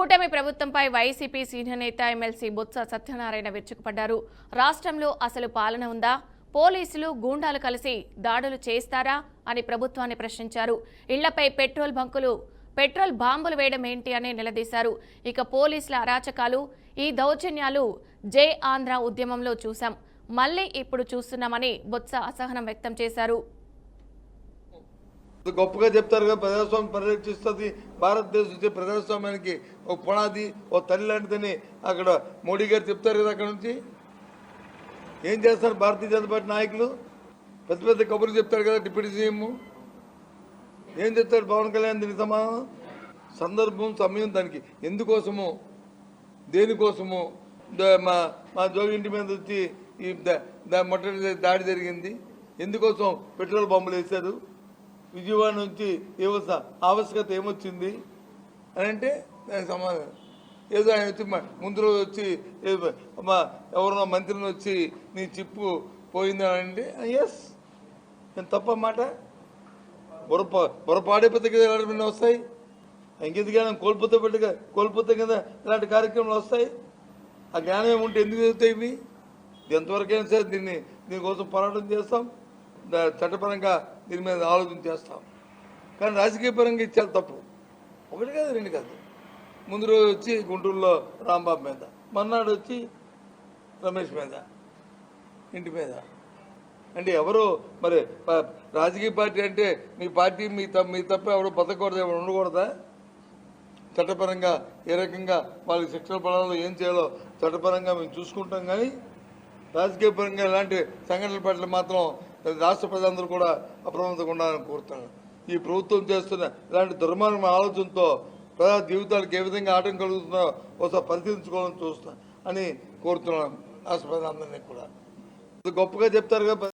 కూటమి ప్రభుత్వంపై YCP senior నేత ఎమ్మెల్సీ బొత్స సత్యనారాయణ విరుచుకుపడ్డారు. రాష్ట్రంలో అసలు పాలన ఉందా? పోలీసులు గూండాలు కలిసి దాడులు చేస్తారా అని ప్రభుత్వాన్ని ప్రశ్నించారు. ఇళ్లపై పెట్రోల్ బాంబులు వేయడం ఏంటి అని నిలదీశారు. ఇక పోలీసుల అరాచకాలు, ఈ దౌర్జన్యాలు జై ఆంధ్ర ఉద్యమంలో చూశాం, మళ్లీ ఇప్పుడు చూస్తున్నామని బొత్స అసహనం వ్యక్తం చేశారు. గొప్పగా చెప్తారు కదా, ప్రజాస్వామ్యం పరిరక్షిస్తుంది, భారతదేశం ప్రజాస్వామ్యానికి ఒక పునాది, ఓ తల్లి లాంటిదని అక్కడ మోడీ గారు చెప్తారు కదా. అక్కడ నుంచి ఏం చేస్తారు భారతీయ జనతా పార్టీ నాయకులు? పెద్ద పెద్ద కబుర్లు చెప్తారు కదా డిప్యూటీ సీఎం. ఏం చెప్తారు పవన్ కళ్యాణ్? దీనికి సమాధానం, సందర్భం, సమయం, దానికి ఎందుకోసము, దేనికోసము మా జోగి ఇంటి మీద వచ్చి ఈ మొట్టమొదటి దాడి జరిగింది, ఎందుకోసం పెట్రోల్ బాంబులు వేశారు, విజయవాడ నుంచి ఆవశ్యకత ఏమొచ్చింది అని అంటే దానికి సమాధానం ఏదో ఆయన వచ్చి ముందు రోజు వచ్చి ఎవరినో మంత్రిని వచ్చి నీ చిప్పు పోయిందని అంటే ఎస్, నేను తప్ప మాట. బుర్రపాడైపోతే కదా ఇలాంటి వస్తాయి, ఇంకెందుకైనా కోల్పోతే కదా ఇలాంటి కార్యక్రమాలు వస్తాయి. ఆ జ్ఞానం ఏముంటే ఎందుకు జరుగుతాయి ఇవి? ఎంతవరకైనా సరే దీనికోసం పోరాటం చేస్తాం, చట్టపరంగా దీని మీద ఆలోచన చేస్తాం. కానీ రాజకీయ పరంగా ఇచ్చారు తప్పు. ఒకటి కాదు, రెండు కాదు. ముందు రోజు వచ్చి గుంటూరులో రాంబాబు మీద, మర్నాడు వచ్చి రమేష్ మీద, ఇంటి మీద. అంటే ఎవరు మరి రాజకీయ పార్టీ అంటే మీ పార్టీ మీ తప్ప ఎవరు బతకూడదు, ఎవరు ఉండకూడదా? చట్టపరంగా ఏ రకంగా వాళ్ళకి శిక్షణ పడాలో ఏం చేయాలో చట్టపరంగా మేము చూసుకుంటాం. కానీ రాజకీయ పరంగా ఇలాంటి సంఘటనల పట్ల మాత్రం రాష్ట్ర ప్రజలందరూ కూడా అప్రమత్తంగా ఉండాలని కోరుతున్నాను. ఈ ప్రభుత్వం చేస్తున్న ఇలాంటి దుర్మార్గం ఆలోచనతో ప్రజా జీవితాలకు ఏ విధంగా ఆటం కలుగుతుందో ఒకసారి పరిశీలించుకోవాలని చూస్తా అని కోరుతున్నాను రాష్ట్ర ప్రజలందరినీ కూడా. గొప్పగా చెప్తారు కదా.